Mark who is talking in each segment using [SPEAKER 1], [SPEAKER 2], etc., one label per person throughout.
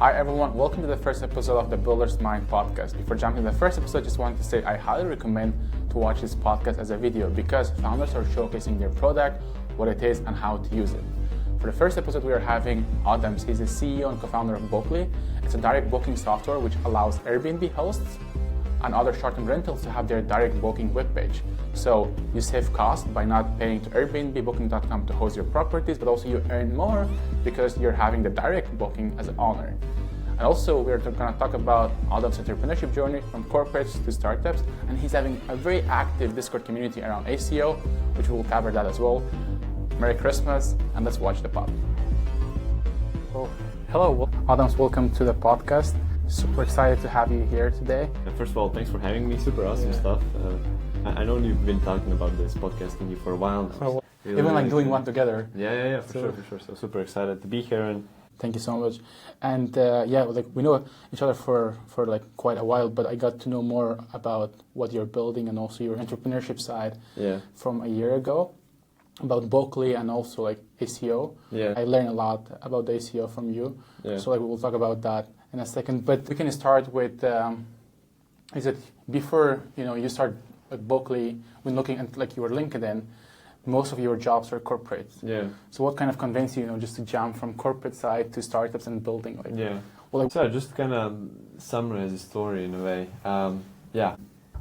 [SPEAKER 1] Hi everyone, welcome to the first episode of the Builder's Mind podcast. Before jumping to the first episode, I just wanted to say I highly recommend to watch this podcast as a video because founders are showcasing their product, what it is, and how to use it. For the first episode, we are having Adams. He's the CEO and co-founder of Booklee. It's a direct booking software which allows Airbnb hosts and other short-term rentals to have their direct booking webpage. So you save cost by not paying to Airbnb, Booking.com to host your properties, but also you earn more because you're having the direct booking as an owner. And also we're going to talk about Adam's entrepreneurship journey from corporates to startups, and he's having a very active Discord community around SEO, which we will cover that as well. Merry Christmas, and let's watch the pod. Oh, hello, Adams, welcome to the podcast. Super excited to have you here today.
[SPEAKER 2] First of all, thanks for having me. Super awesome stuff. I know you've been talking about this podcasting for a while now.
[SPEAKER 1] So, even like doing one together.
[SPEAKER 2] Yeah, for sure. So super excited to be here. And
[SPEAKER 1] thank you so much. And we know each other for like quite a while, but I got to know more about what you're building and also your entrepreneurship side from a year ago about Booklee and also like SEO.
[SPEAKER 2] Yeah.
[SPEAKER 1] I learned a lot about the SEO from you.
[SPEAKER 2] Yeah.
[SPEAKER 1] So like we'll talk about that in a second. But we can start with is it before you start like Booklee, when looking at like your LinkedIn, most of your jobs are corporate.
[SPEAKER 2] Yeah.
[SPEAKER 1] So what kind of convinced you, just to jump from corporate side to startups and building like?
[SPEAKER 2] Yeah.
[SPEAKER 1] Well,
[SPEAKER 2] so just kind of summarize the story in a way.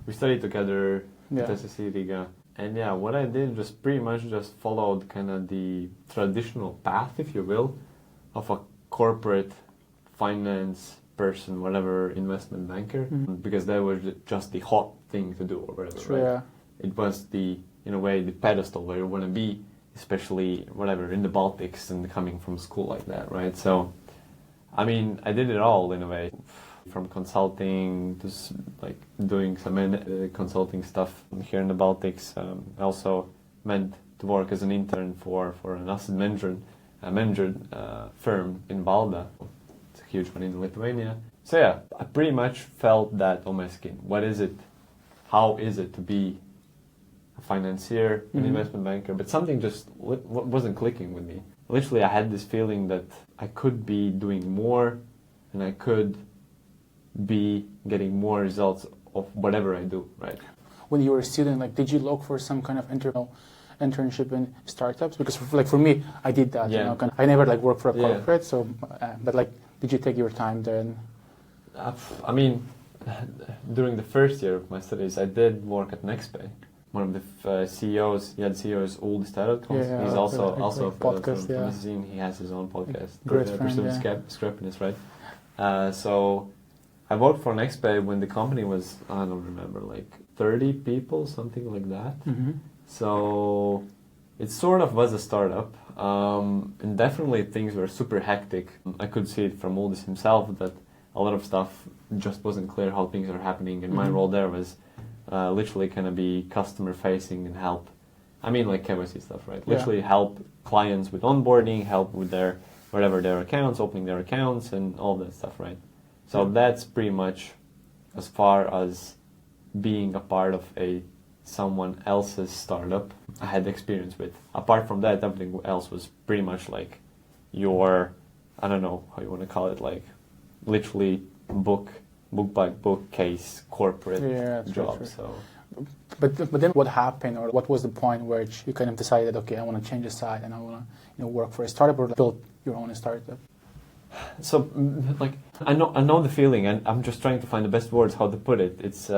[SPEAKER 2] We studied together at SSC Riga, and what I did was pretty much just followed kind of the traditional path, if you will, of a corporate finance person, whatever, investment banker, because that was just the hot thing to do or whatever.
[SPEAKER 1] True,
[SPEAKER 2] right?
[SPEAKER 1] yeah.
[SPEAKER 2] It was in a way, the pedestal where you want to be, especially whatever in the Baltics and coming from school like that, right? So, I mean, I did it all in a way, from consulting to like doing some consulting stuff here in the Baltics. I also meant to work as an intern for an asset manager firm in Valda. It's a huge one in Lithuania. So I pretty much felt that on my skin. What is it? How is it to be a financier, an investment banker? But something just wasn't clicking with me. Literally, I had this feeling that I could be doing more and I could be getting more results of whatever I do, right?
[SPEAKER 1] When you were a student, like, did you look for some kind of internship in startups? Because for me, I did that. I never like worked for a corporate. So, but like, did you take your time then?
[SPEAKER 2] I mean, during the first year of my studies, I did work at NextPay. One of the CEOs, he had CEOs all the startup companies. He's also
[SPEAKER 1] podcast,
[SPEAKER 2] from the scene. He has his own podcast.
[SPEAKER 1] Great friend,
[SPEAKER 2] Scrappiness, right? So I worked for NextPay when the company was, I don't remember, like 30 people, something like that. So it sort of was a startup. And definitely things were super hectic. I could see it from Aldis himself that a lot of stuff just wasn't clear how things are happening. And my role there was literally kind of be customer facing and help. I mean, like KYC stuff, right? Literally help clients with onboarding, help with their accounts, opening their accounts, and all that stuff, right? So that's pretty much as far as being a part of someone else's startup I had experience with. Apart from that, everything else was pretty much like your, I don't know how you want to call it, like literally book by book case corporate job.
[SPEAKER 1] True.
[SPEAKER 2] So,
[SPEAKER 1] but then what happened, or what was the point where you kind of decided, okay, I want to change the side and I want to work for a startup or build your own startup?
[SPEAKER 2] So like I know the feeling, and I'm just trying to find the best words how to put it. It's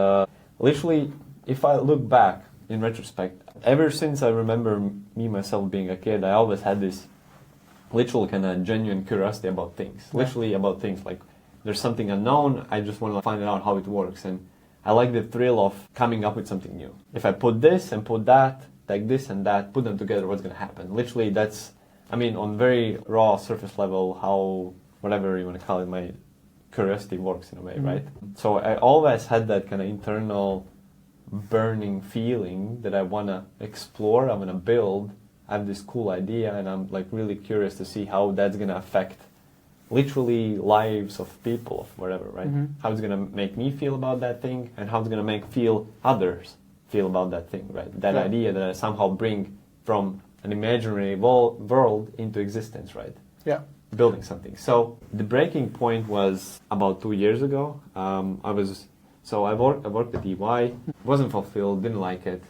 [SPEAKER 2] literally, if I look back in retrospect, ever since I remember me myself being a kid, I always had this literal kind of genuine curiosity about things. Literally about things like there's something unknown, I just want to find out how it works, and I like the thrill of coming up with something new. If I put this and put that, take this and that, put them together, what's going to happen? Literally, that's, I mean, on very raw surface level, how, whatever you want to call it, my curiosity works in a way, right? So I always had that kind of internal burning feeling that I want to explore, I want to build, I have this cool idea, and I'm like really curious to see how that's going to affect literally lives of people, of whatever, right? How it's going to make me feel about that thing, and how it's going to make others feel about that thing, right? That idea that I somehow bring from an imaginary world into existence, right?
[SPEAKER 1] Yeah.
[SPEAKER 2] building something. So the breaking point was about 2 years ago. I worked at EY, wasn't fulfilled, didn't like it.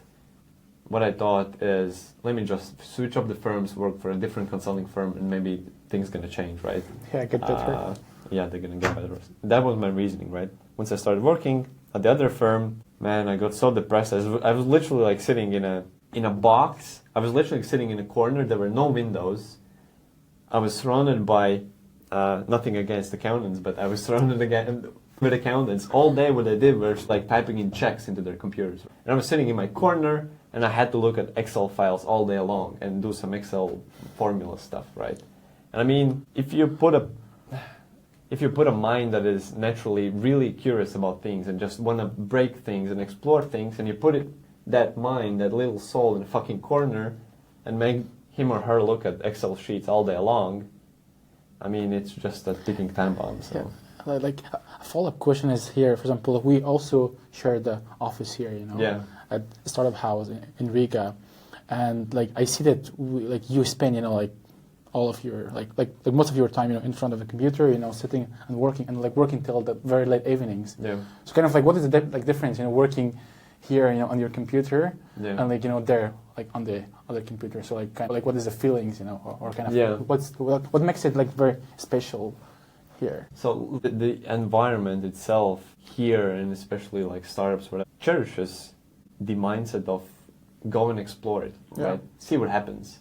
[SPEAKER 2] What I thought is, let me just switch up the firms, work for a different consulting firm, and maybe things gonna change, right?
[SPEAKER 1] Yeah, get better.
[SPEAKER 2] Yeah, they're gonna get better. That was my reasoning, right? Once I started working at the other firm, man, I got so depressed. I was literally like sitting in a box. I was literally sitting in a corner. There were no windows. I was surrounded by nothing against accountants, but I was surrounded again with accountants. All day what I did was like typing in checks into their computers. And I was sitting in my corner, and I had to look at Excel files all day long and do some Excel formula stuff, right? And I mean, if you put a mind that is naturally really curious about things and just want to break things and explore things, and you put that mind, that little soul in a fucking corner and make him or her look at Excel sheets all day long, I mean, it's just a ticking time bomb. So.
[SPEAKER 1] Yeah. Like a follow-up question is here. For example, we also share the office here, at Startup House in Riga, and like I see that you spend, all of your like most of your time, in front of a computer, sitting and working till the very late evenings.
[SPEAKER 2] Yeah.
[SPEAKER 1] So kind of like, what is the difference, working here, on your computer, and there, on the other computer. So what is the feelings, or kind of what makes it very special here?
[SPEAKER 2] So the environment itself here, and especially startups, whatever, cherishes the mindset of go and explore it, right? See what happens.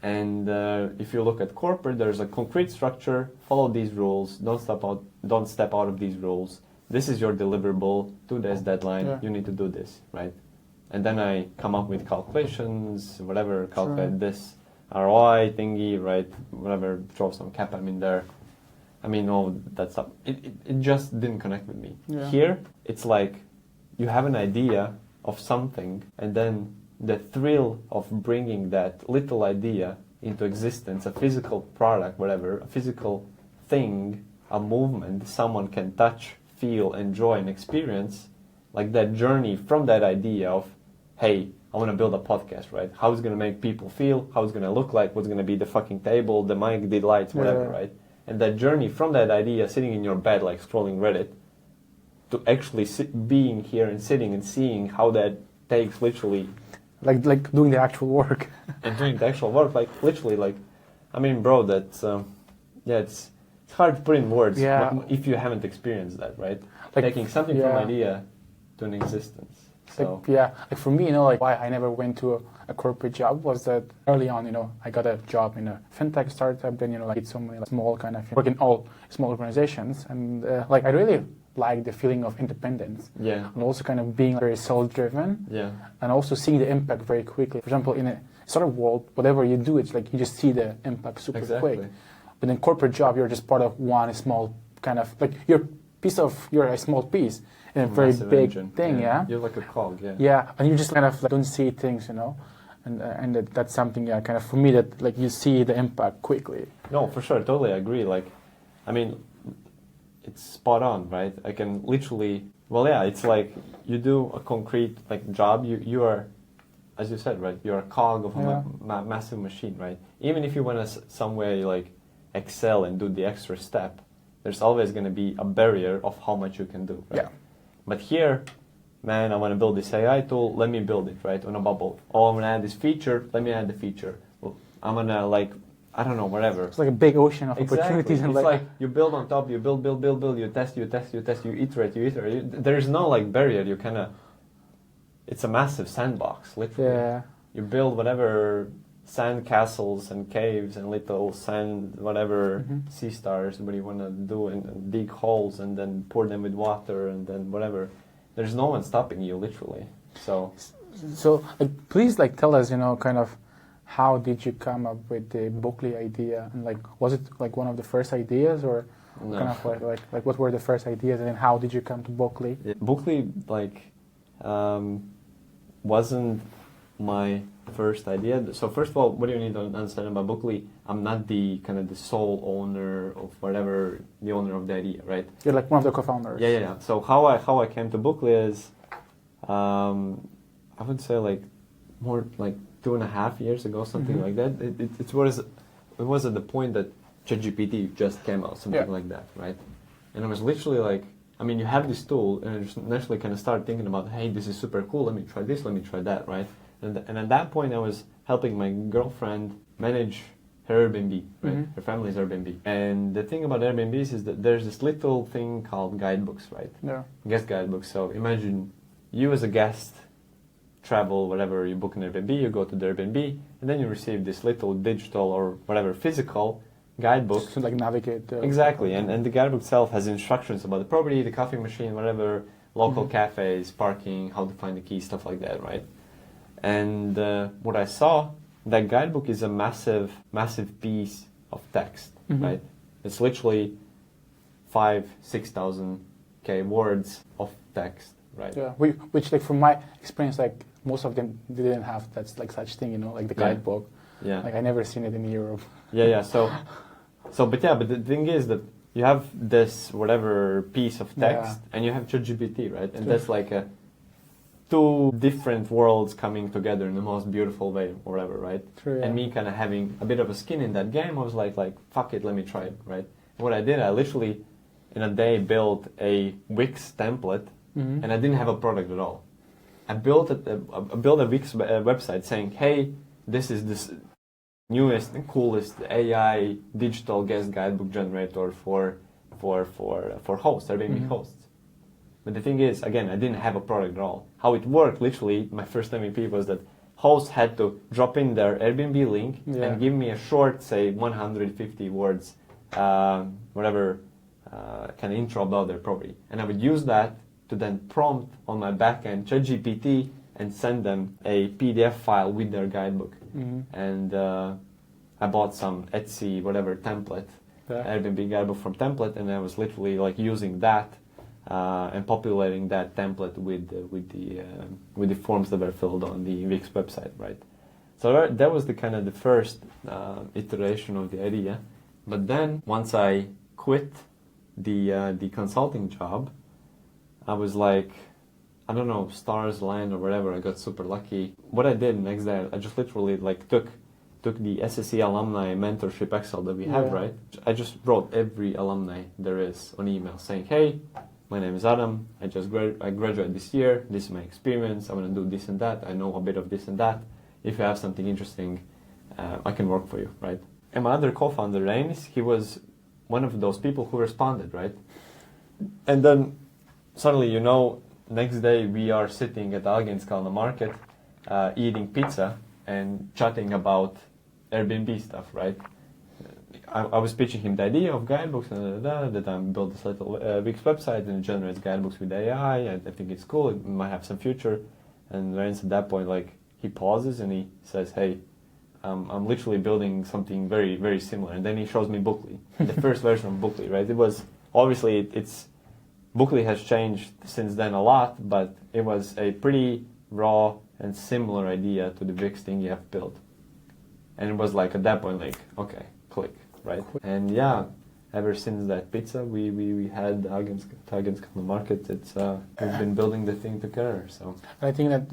[SPEAKER 2] And if you look at corporate, there's a concrete structure. Follow these rules. Don't step out of these rules. This is your deliverable. To this deadline, you need to do this, right? And then I come up with calculations, whatever, calculate this ROI thingy, right? Whatever, throw some CAPM in there. I mean, all that stuff. It just didn't connect with me. Yeah. Here, it's like you have an idea of something, and then the thrill of bringing that little idea into existence, a physical product, whatever, a physical thing, a movement someone can touch, feel, enjoy, and experience, like that journey from that idea of, hey, I want to build a podcast, right? How it's going to make people feel, how it's going to look like, what's going to be the fucking table, the mic, the lights, whatever, right? And that journey from that idea, sitting in your bed, scrolling Reddit, to actually being here and sitting and seeing how that takes literally...
[SPEAKER 1] Like doing the actual work.
[SPEAKER 2] And doing the actual work, literally, I mean, bro, that's, it's hard to put in words if you haven't experienced that, right? Taking something from idea to an existence. So.
[SPEAKER 1] For me, why I never went to a corporate job was that early on, I got a job in a fintech startup, then, I did so many small kind of work in all small organizations, and I really like the feeling of independence, and also kind of being very self-driven, and also seeing the impact very quickly. For example, in a startup world, whatever you do, it's you just see the impact super quick. But in corporate job, you're just part of one small kind of you're a small piece in a very big thing,
[SPEAKER 2] You're like a cog,
[SPEAKER 1] and you just kind of don't see things, and that's something, kind of for me that you see the impact quickly.
[SPEAKER 2] No, for sure, totally agree. I mean, it's spot on, right? I can literally, it's you do a concrete job. You are, as you said, right? You're a cog of a massive machine, right? Even if you want to some way excel and do the extra step, there's always going to be a barrier of how much you can do, right? But here, man, I want to build this AI tool. Let me build it, right? On a bubble. Oh, I'm going to add this feature. Let me add the feature. Well, I'm going to I don't know, whatever.
[SPEAKER 1] It's like a big ocean of opportunities.
[SPEAKER 2] And it's you build on top, you build, you test, you iterate. There's no barrier. You kind of, it's a massive sandbox, literally.
[SPEAKER 1] Yeah.
[SPEAKER 2] You build whatever sand castles and caves and little sand, whatever sea stars, what you want to do, and dig holes and then pour them with water and then whatever. There's no one stopping you, literally. So
[SPEAKER 1] please tell us, kind of, how did you come up with the Booklee idea? And was it one of the first ideas, or kind of what were the first ideas, and then how did you come to Booklee?
[SPEAKER 2] Yeah. Booklee wasn't my first idea. So first of all, what do you need to understand about Booklee? I'm not the kind of the sole owner of whatever, the owner of the idea, right?
[SPEAKER 1] You're one of the co-founders.
[SPEAKER 2] Yeah. So how I came to Booklee is, I would say more 2.5 years ago, something like that. It was at the point that ChatGPT just came out, something
[SPEAKER 1] Yeah.
[SPEAKER 2] like that, right? And I was literally like, I mean, you have this tool, and I just naturally kind of started thinking about, hey, this is super cool. Let me try this. Let me try that, right? And at that point, I was helping my girlfriend manage her Airbnb, right?
[SPEAKER 1] Mhm.
[SPEAKER 2] Her family's Airbnb. And the thing about Airbnbs is that there's this little thing called guidebooks, right?
[SPEAKER 1] Yeah.
[SPEAKER 2] Guest guidebooks. So imagine you as a guest travel, whatever, you book an Airbnb, you go to the Airbnb, and then you receive this little digital or whatever physical guidebook.
[SPEAKER 1] Just to like navigate.
[SPEAKER 2] Exactly, and the guidebook itself has instructions about the property, the coffee machine, whatever, local
[SPEAKER 1] Mhm.
[SPEAKER 2] cafes, parking, how to find the key, stuff like that, right? And what I saw, that guidebook is a massive, massive piece of text,
[SPEAKER 1] Mhm.
[SPEAKER 2] right? It's literally 5,000-6,000 words of text, right?
[SPEAKER 1] Yeah, which like from my experience, like most of them didn't have that like such thing, like the
[SPEAKER 2] Yeah.
[SPEAKER 1] guidebook.
[SPEAKER 2] Yeah.
[SPEAKER 1] Like I never seen it in Europe.
[SPEAKER 2] Yeah. But the thing is that you have this whatever piece of text, and you have ChatGPT, right? And
[SPEAKER 1] Sure.
[SPEAKER 2] that's like two different worlds coming together in the most beautiful way, or whatever, right?
[SPEAKER 1] True, yeah.
[SPEAKER 2] And me kind of having a bit of a skin in that game, I was like, fuck it, let me try it, right? What I did, I literally in a day built a Wix template,
[SPEAKER 1] Mhm.
[SPEAKER 2] and I didn't have a product at all. I built a Wix website saying, hey, this is this newest and coolest AI digital guest guidebook generator for hosts, Airbnb
[SPEAKER 1] Mhm.
[SPEAKER 2] hosts. But the thing is, again, I didn't have a product at all. How it worked, literally, my first MVP was that hosts had to drop in their Airbnb link
[SPEAKER 1] Yeah.
[SPEAKER 2] and give me a short, say, 150 words, whatever, kind of intro about their property. And I would use that to then prompt on my backend ChatGPT and send them a PDF file with their guidebook.
[SPEAKER 1] Mhm.
[SPEAKER 2] And I bought some Etsy whatever template,
[SPEAKER 1] Yeah.
[SPEAKER 2] Airbnb guidebook from template, and I was literally like using that and populating that template with the forms that were filled on the Wix website, right? So that was the kind of the first iteration of the idea. But then once I quit the consulting job, I was like, I don't know, stars aligned or whatever. I got super lucky. What I did next day, I just literally like took the SSE alumni mentorship Excel that we have,
[SPEAKER 1] Yeah.
[SPEAKER 2] right? I just wrote every alumni there is on email saying, hey, my name is Adam. I graduated this year. This is my experience. I want to do this and that. I know a bit of this and that. If you have something interesting, I can work for you, right? And my other co-founder, Reinis, he was one of those people who responded, right? And then suddenly, next day we are sitting at Algenska on the market, eating pizza and chatting about Airbnb stuff, right? I was pitching him the idea of guidebooks and that I built this little Wix website and it generates guidebooks with AI. I think it's cool. It might have some future. And Reinis at that point, like, he pauses and he says, hey, I'm literally building something very, very similar. And then he shows me Booklee, the first version of Booklee, right? It was, obviously, Booklee has changed since then a lot, but it was a pretty raw and similar idea to the Wix thing you have built. And it was like, at that point, like, okay, click, right? And yeah, ever since that pizza, we had Algenska on the market. It's we've been building the thing together. So
[SPEAKER 1] I think that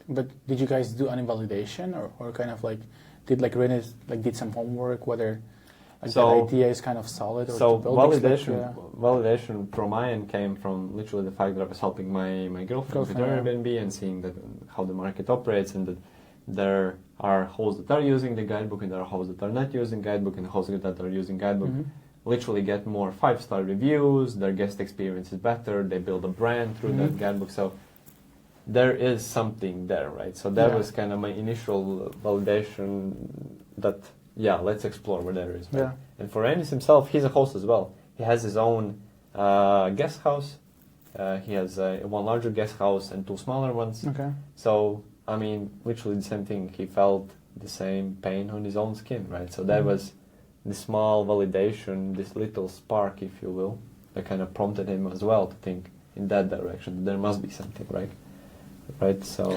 [SPEAKER 1] but did you guys do any validation or kind of like did like Rennes like did some homework whether like the idea is kind of solid or
[SPEAKER 2] so
[SPEAKER 1] to build
[SPEAKER 2] validation from my end came from literally the fact that I was helping my girlfriend with her Airbnb and seeing that how the market operates and that there are hosts that are using the guidebook and there are hosts that are not using guidebook and hosts that are using guidebook.
[SPEAKER 1] Mhm.
[SPEAKER 2] Literally get more 5-star reviews, their guest experience is better, they build a brand through that guidebook. So there is something there, right? So that was kind of my initial validation that, yeah, let's explore where there is. Right?
[SPEAKER 1] Yeah.
[SPEAKER 2] And for Anis himself, he's a host as well. He has his own guest house. He has one larger guest house and 2 smaller ones.
[SPEAKER 1] Okay.
[SPEAKER 2] So, I mean, literally the same thing. He felt the same pain on his own skin, right? So that was the small validation, this little spark, if you will, that kind of prompted him as well to think in that direction. There must be something, right? Right. So,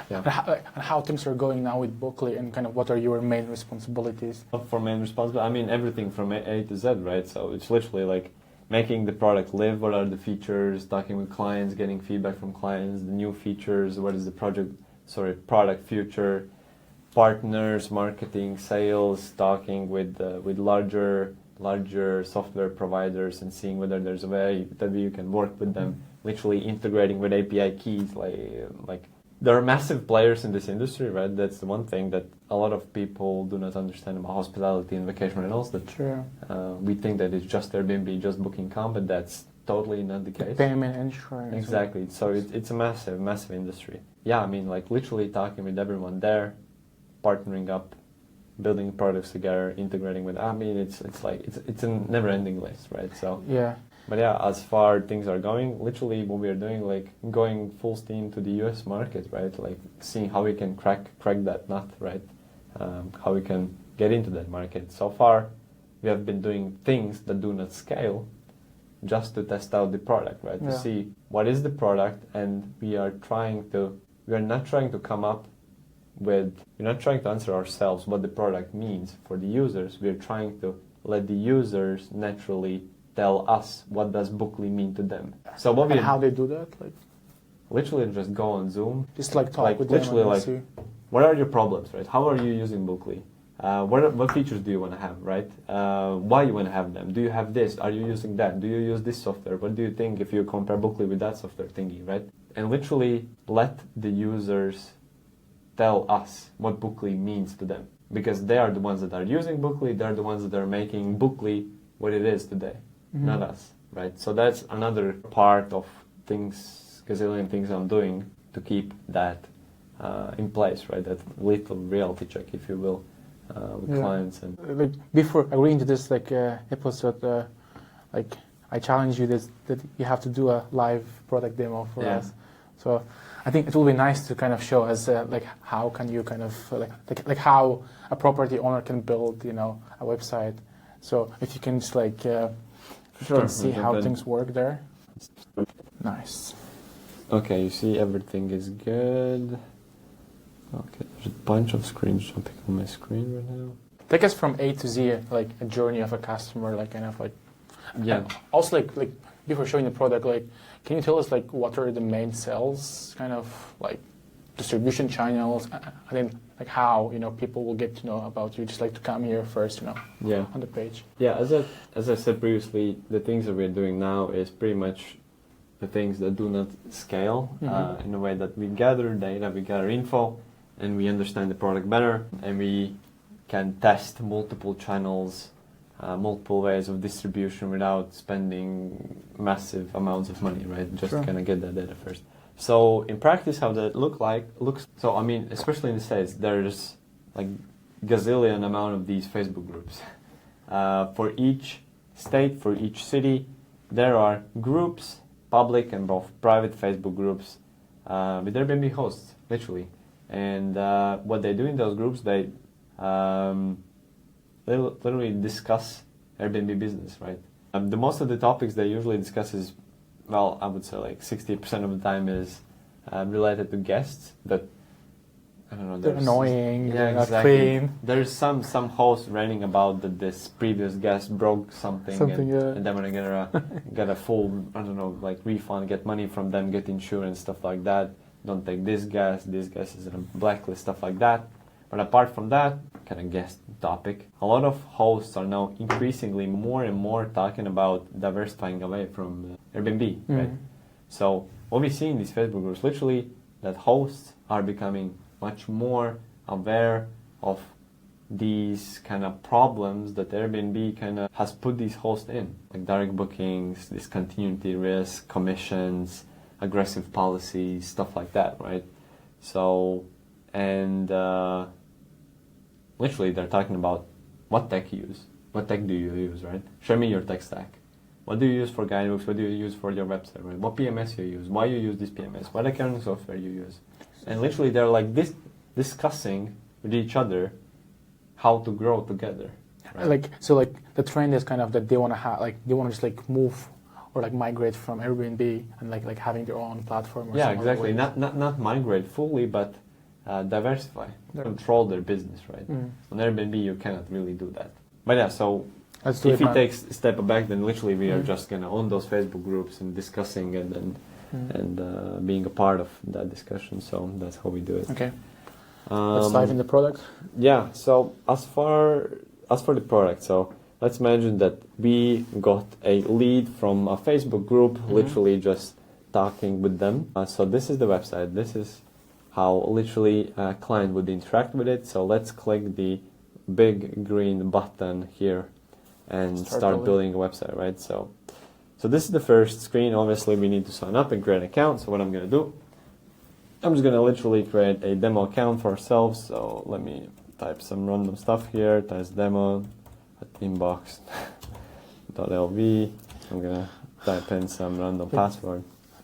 [SPEAKER 2] yeah.
[SPEAKER 1] And how things are going now with Booklee and kind of what are your main responsibilities?
[SPEAKER 2] For main responsibility, I mean everything from A to Z, right? So it's literally like making the product live. What are the features? Talking with clients, getting feedback from clients. The new features. What is the product future? partners, marketing, sales, talking with larger software providers and seeing whether there's a way that you can work with them, literally integrating with API keys. Like there are massive players in this industry, right? That's the one thing that a lot of people do not understand about hospitality and vacation rentals. That we think that it's just Airbnb, just Booking.com, but that's totally not the case.
[SPEAKER 1] Payment, insurance.
[SPEAKER 2] Exactly. So it's a massive industry. Yeah, I mean, like literally talking with everyone there, partnering up, building products together, integrating with. I mean, it's a never-ending list, right? So
[SPEAKER 1] yeah.
[SPEAKER 2] But yeah, as far things are going, literally what we are doing, like going full steam to the US market, right? Like seeing how we can crack that nut, right? How we can get into that market. So far, we have been doing things that do not scale, just to test out the product, right?
[SPEAKER 1] Yeah.
[SPEAKER 2] To see what is the product, and we are not trying to come up with, we're not trying to answer ourselves what the product means for the users. We're trying to let the users naturally tell us what does Booklee mean to them. So what
[SPEAKER 1] and how they do that? Like
[SPEAKER 2] literally just go on Zoom.
[SPEAKER 1] Just like talk with them and see.
[SPEAKER 2] What are your problems, right? How are you using Booklee? What features do you want to have, right? Why you want to have them? Do you have this? Are you using that? Do you use this software? What do you think if you compare Booklee with that software thingy, right? And literally let the users tell us what Booklee means to them, because they are the ones that are using Booklee. They're the ones that are making Booklee what it is today, not us, right? So that's another part of gazillion things I'm doing to keep that in place, right? That little reality check, if you will. With clients and
[SPEAKER 1] like before agreeing to this episode, like I challenge you that you have to do a live product demo for us. So I think it will be nice to kind of show us like how can you kind of like how a property owner can build a website. So if you can just like you can see how things work there. Nice.
[SPEAKER 2] Okay, you see everything is good. Okay, there's a bunch of screens jumping on my screen right now.
[SPEAKER 1] Take us from A to Z, like a journey of a customer, like kind of like.
[SPEAKER 2] Yeah.
[SPEAKER 1] And also, like before showing the product, like, can you tell us like what are the main sales, kind of like distribution channels, and then like how people will get to know about you, just like to come here first, on the page.
[SPEAKER 2] Yeah, as I said previously, the things that we're doing now is pretty much the things that do not scale in a way that we gather data, we gather info, and we understand the product better, and we can test multiple channels, multiple ways of distribution without spending massive amounts of money, right? Just kind of get that data first. So in practice, how that looks. So I mean, especially in the States, there's like gazillion amount of these Facebook groups. For each state, for each city, there are groups, public and both private Facebook groups with Airbnb hosts, literally. And what they do in those groups, they literally discuss Airbnb business, right? The most of the topics they usually discuss is, well, I would say like 60% of the time is related to guests, but I don't know.
[SPEAKER 1] They're annoying, they're not
[SPEAKER 2] exactly.
[SPEAKER 1] clean.
[SPEAKER 2] There's some host ranting about that this previous guest broke something and then when I get a full, I don't know, like refund, get money from them, get insurance, stuff like that. Don't take this guest is in a blacklist, stuff like that. But apart from that, kind of guest topic, a lot of hosts are now increasingly more and more talking about diversifying away from Airbnb, right? So what we see in these Facebook groups, literally, that hosts are becoming much more aware of these kind of problems that Airbnb kind of has put these hosts in, like direct bookings, discontinuity risk, commissions, aggressive policies, stuff like that, right? So, and literally they're talking about what tech you use. What tech do you use, right? Show me your tech stack. What do you use for guidebooks? What do you use for your website, right? What PMS you use? Why you use this PMS? What accounting software you use? And literally they're like discussing with each other how to grow together. Right?
[SPEAKER 1] Like the trend is kind of that they want to have, like they want to just like move or like migrate from Airbnb and like having their own platform. Or
[SPEAKER 2] exactly. Not migrate fully, but diversify, control their business, right? On Airbnb you cannot really do that. But yeah, so if he takes a step back, then literally we are just gonna own those Facebook groups and discussing and being a part of that discussion. So that's how we do it.
[SPEAKER 1] Okay. Let's dive in the product.
[SPEAKER 2] Yeah, so as for the product, so let's imagine that we got a lead from a Facebook group, literally just talking with them. So this is the website. This is how literally a client would interact with it. So let's click the big green button here and start building a website, right? So this is the first screen. Obviously, we need to sign up and create an account. So what I'm going to do, I'm just going to literally create a demo account for ourselves. So let me type some random stuff here. Type demo at inbox.lv. I'm going to type in some random password.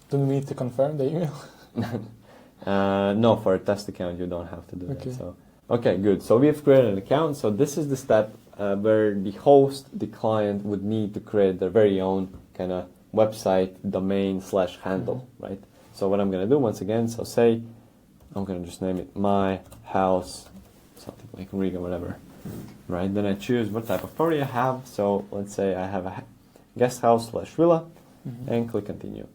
[SPEAKER 1] Do we need to confirm the email?
[SPEAKER 2] No, for a test account, you don't have to do that. So, okay, good. So we have created an account. So this is the step where the host, the client, would need to create their very own kind of website, domain / handle, right? So what I'm going to do once again, so say, I'm going to just name it my house, something like Riga, whatever, right? Then I choose what type of property I have. So let's say I have a guest house / villa, and click continue.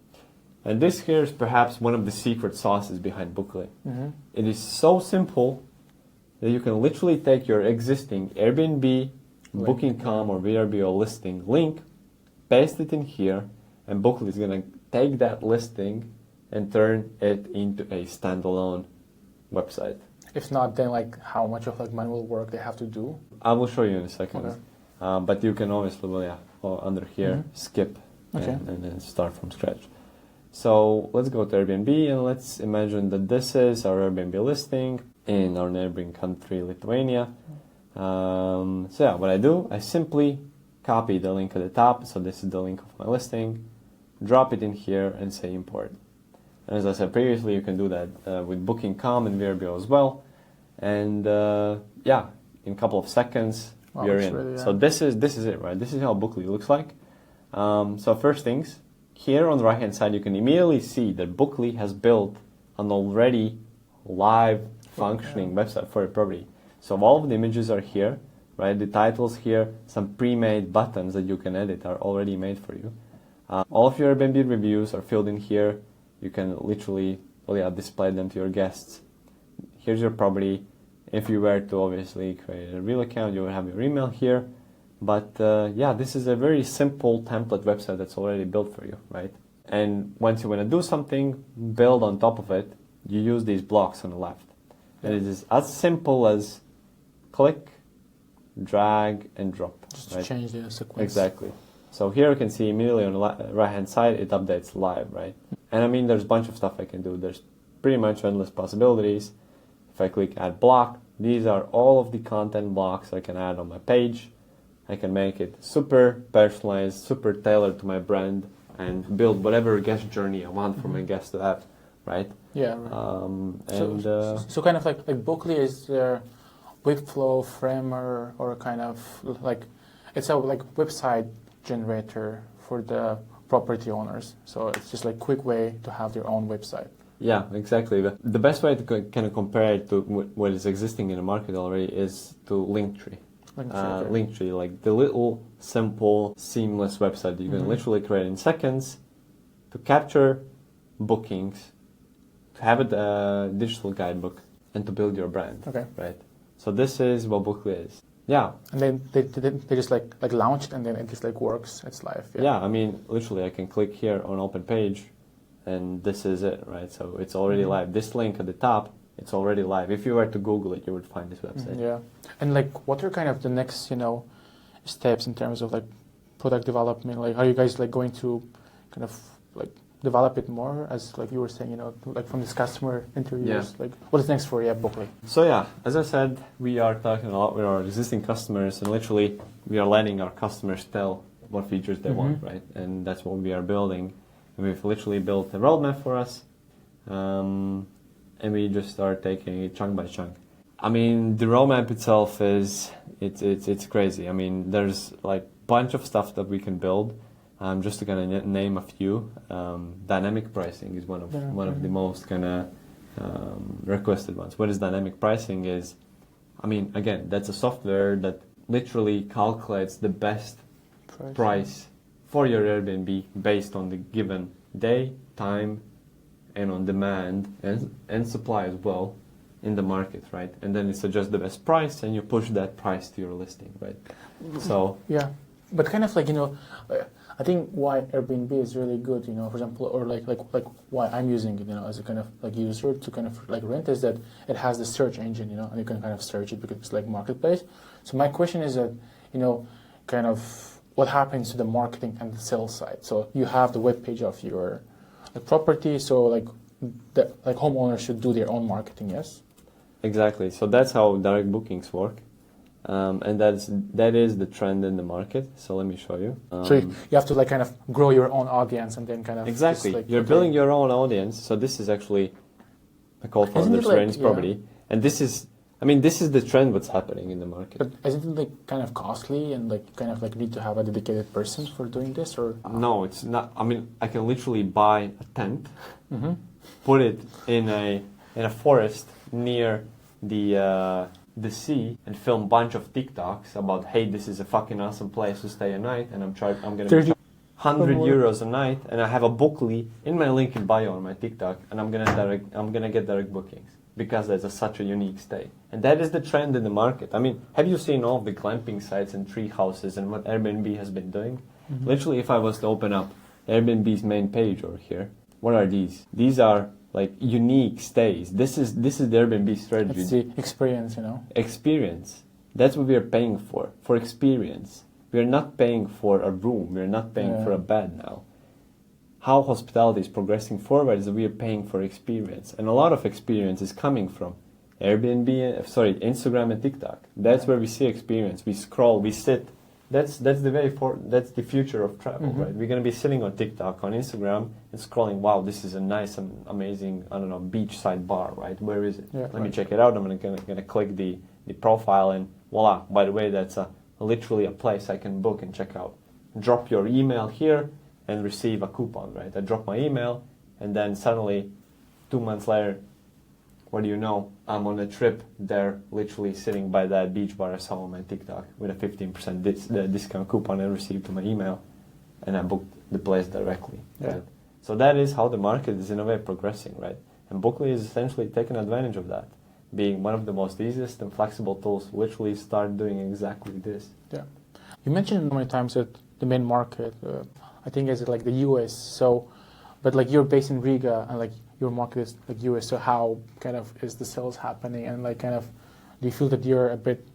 [SPEAKER 2] And this here is perhaps one of the secret sauces behind Booklee. It is so simple that you can literally take your existing Airbnb, Booking.com or VRBO listing link, paste it in here, and Booklee is going to take that listing and turn it into a standalone website.
[SPEAKER 1] If not, then like how much of like manual work they have to do?
[SPEAKER 2] I will show you in a second. But you can obviously, under here, skip and then start from scratch. So let's go to Airbnb and let's imagine that this is our Airbnb listing in our neighboring country, Lithuania. So yeah, what I do, I simply copy the link at the top. So this is the link of my listing. Drop it in here and say import. And as I said previously, you can do that with Booking.com and VRBO as well. And yeah, in a couple of seconds, you're in.
[SPEAKER 1] Really,
[SPEAKER 2] So this is it, right? This is how Booklee looks like. So first things, here on the right-hand side, you can immediately see that Booklee has built an already live functioning website for a property. So all of the images are here, right? The titles here, some pre-made buttons that you can edit are already made for you. All of your Airbnb reviews are filled in here. You can literally, display them to your guests. Here's your property. If you were to obviously create a real account, you will have your email here. But yeah, this is a very simple template website that's already built for you, right? And once you want to do something, build on top of it, you use these blocks on the left. And it is as simple as click, drag, and drop.
[SPEAKER 1] Just to change the sequence.
[SPEAKER 2] Exactly. So here you can see immediately on the right-hand side, it updates live, right? And I mean, there's a bunch of stuff I can do. There's pretty much endless possibilities. If I click add block, these are all of the content blocks I can add on my page. I can make it super personalized, super tailored to my brand, and build whatever guest journey I want for my guests to have, right?
[SPEAKER 1] Yeah. Right.
[SPEAKER 2] So
[SPEAKER 1] kind of like Booklee is their workflow framer, or kind of like it's a like website generator for the property owners. So it's just like quick way to have their own website.
[SPEAKER 2] Yeah, exactly. The best way to kind of compare it to what is existing in the market already is to Linktree. Linktree, like the little, simple, seamless website that you can literally create in seconds to capture bookings, to have a digital guidebook, and to build your brand.
[SPEAKER 1] Okay.
[SPEAKER 2] Right. So this is what Booklee is. Yeah.
[SPEAKER 1] And then they just like launched, and then it just like works. It's live.
[SPEAKER 2] Yeah. I mean, literally, I can click here on open page, and this is it, right? So it's already live. This link at the top, it's already live. If you were to Google it, you would find this website.
[SPEAKER 1] Yeah. And like, what are kind of the next, steps in terms of like product development? Like, are you guys like going to kind of like develop it more, as like you were saying, like from this customer interviews?
[SPEAKER 2] Yeah.
[SPEAKER 1] Like, what is next for Booklee?
[SPEAKER 2] So yeah, as I said, we are talking a lot with our existing customers, and literally we are letting our customers tell what features they want, right? And that's what we are building. And we've literally built a roadmap for us. And we just start taking it chunk by chunk. I mean, the roadmap itself it's crazy. I mean, there's like bunch of stuff that we can build. Just to kind of name a few, dynamic pricing is one of the most kind of requested ones. What is dynamic pricing is, I mean, again, that's a software that literally calculates the best price for your Airbnb based on the given day, time, and on demand and supply as well, in the market, right? And then it suggests the best price, and you push that price to your listing, right? So
[SPEAKER 1] yeah, but kind of like I think why Airbnb is really good, for example, or like why I'm using it, as a kind of like user to kind of like rent is that it has the search engine, and you can kind of search it because it's like marketplace. So my question is that, kind of what happens to the marketing and the sales side? So you have the web page of your property, so like homeowners should do their own marketing, yes?
[SPEAKER 2] exactly. So that's how direct bookings work. And that is the trend in the market. So let me show you.
[SPEAKER 1] So you have to like kind of grow your own audience and then kind of
[SPEAKER 2] exactly.
[SPEAKER 1] just, like,
[SPEAKER 2] You're building your own audience. So this is actually a call for understanding property, and this is the trend. What's happening in the market?
[SPEAKER 1] But isn't it like kind of costly and like kind of like need to have a dedicated person for doing this, or?
[SPEAKER 2] No, it's not. I mean, I can literally buy a tent,
[SPEAKER 1] Mm-hmm.
[SPEAKER 2] put it in a forest near the sea, and film a bunch of TikToks about, hey, this is a fucking awesome place to stay a night, and I'm gonna charge 100 euros a night, and I have a Booklee in my link in bio on my TikTok, and I'm gonna get direct bookings because that's such a unique stay, and that is the trend in the market. I mean, have you seen all the glamping sites and tree houses and what Airbnb has been doing?
[SPEAKER 1] Mm-hmm.
[SPEAKER 2] Literally, if I was to open up Airbnb's main page over here, what are these? These are like unique stays. This is the Airbnb strategy.
[SPEAKER 1] It's the experience,
[SPEAKER 2] Experience. That's what we are paying for experience. We are not paying for a room. We are not paying for a bed now. How hospitality is progressing forward is that we are paying for experience, and a lot of experience is coming from Instagram and TikTok. That's where we see experience. We scroll, we sit. That's the future of travel,
[SPEAKER 1] Mm-hmm.
[SPEAKER 2] right? We're gonna be sitting on TikTok, on Instagram, and scrolling. Wow, this is a nice and amazing, beachside bar, right? Where is it?
[SPEAKER 1] Yeah,
[SPEAKER 2] Let me check it out. I'm gonna click the profile, and voila! By the way, that's literally a place I can book and check out. Drop your email here and receive a coupon, right? I drop my email, and then suddenly, 2 months later, what do you know? I'm on a trip there, literally sitting by that beach bar I saw on my TikTok with a 15% discount coupon I received to my email, and I booked the place directly.
[SPEAKER 1] Yeah.
[SPEAKER 2] Right? So that is how the market is in a way progressing, right? And Booklee is essentially taking advantage of that, being one of the most easiest and flexible tools, literally start doing exactly this.
[SPEAKER 1] Yeah. You mentioned many times that the main market, I think, is like the US. So, but like you're based in Riga and like your market is like US. So how kind of is the sales happening, and like kind of do you feel that you're a bit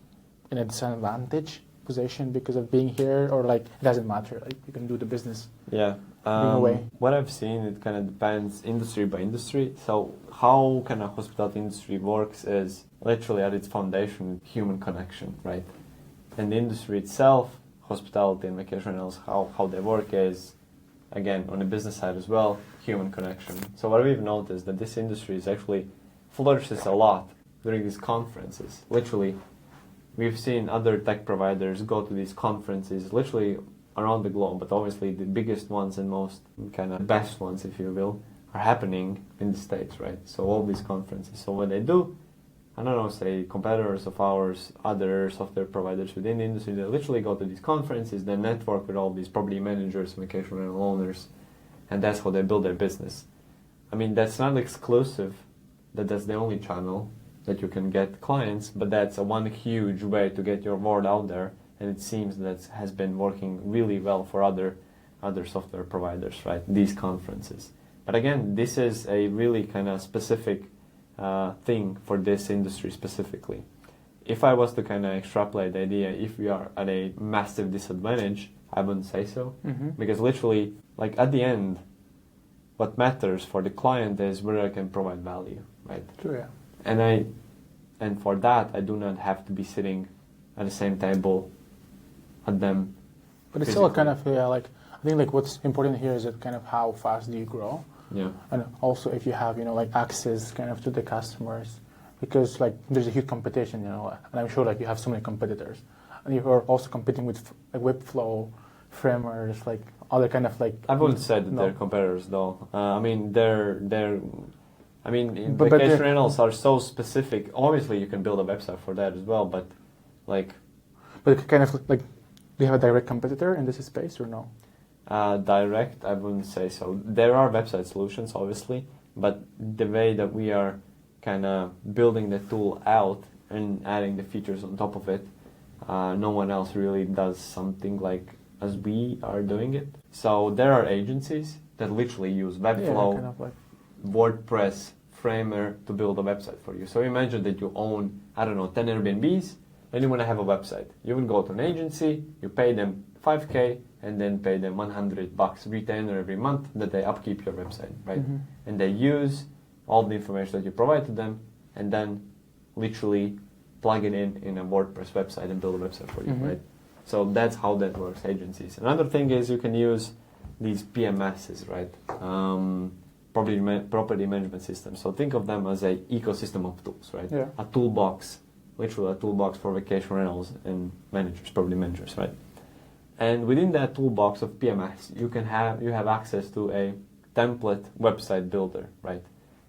[SPEAKER 1] in a disadvantage position because of being here, or like it doesn't matter, like you can do the business?
[SPEAKER 2] Yeah.
[SPEAKER 1] Away.
[SPEAKER 2] What I've seen, it kind of depends industry by industry. So how kind of hospitality industry works is literally at its foundation human connection, right? And the industry itself, hospitality and vacation rentals, how they work is, again, on the business side as well, human connection. So what we've noticed that this industry is actually flourishes a lot during these conferences. Literally, we've seen other tech providers go to these conferences literally around the globe, but obviously the biggest ones and most kind of best ones, if you will, are happening in the States, right? So all these conferences. So what they do, I don't know, say competitors of ours, other software providers within the industry, they literally go to these conferences, they network with all these property managers, vacation rental owners, and that's how they build their business. I mean, that's not exclusive, that's the only channel that you can get clients, but that's one huge way to get your word out there, and it seems that has been working really well for other software providers, right? These conferences. But again, this is a really kind of specific thing for this industry specifically. If I was to kind of extrapolate the idea, if we are at a massive disadvantage, I wouldn't say so.
[SPEAKER 1] Mm-hmm.
[SPEAKER 2] Because literally, like at the end, what matters for the client is whether I can provide value, right?
[SPEAKER 1] True, yeah.
[SPEAKER 2] And for that, I do not have to be sitting at the same table at them.
[SPEAKER 1] But it's still kind of, like, I think like what's important here is that kind of how fast do you grow?
[SPEAKER 2] Yeah.
[SPEAKER 1] And also if you have, like access kind of to the customers, because like there's a huge competition, and I'm sure like you have so many competitors, and you are also competing with like Webflow, Framers, like other kind of like.
[SPEAKER 2] I wouldn't say that they're competitors though. I mean, vacation rentals are so specific. Obviously, you can build a website for that as well, but like.
[SPEAKER 1] But kind of like, do you have a direct competitor in this space or no?
[SPEAKER 2] Direct, I wouldn't say so. There are website solutions, obviously, but the way that we are kind of building the tool out and adding the features on top of it. No one else really does something like as we are doing it. So there are agencies that literally use Webflow,
[SPEAKER 1] kind of like
[SPEAKER 2] WordPress, Framer to build a website for you. So imagine that you own, 10 Airbnbs, and you want to have a website. You would go to an agency, you pay them $5K, and then pay them $100 retainer every month that they upkeep your website, right?
[SPEAKER 1] Mm-hmm.
[SPEAKER 2] And they use all the information that you provide to them, and then literally plug it in a WordPress website and build a website for you, right? So that's how that works, agencies. Another thing is you can use these PMSs, right? Property management systems. So think of them as a ecosystem of tools, right?
[SPEAKER 1] Yeah.
[SPEAKER 2] A toolbox, literally a toolbox for vacation rentals and managers, property managers, right? And within that toolbox of PMS, you have access to a template website builder, right?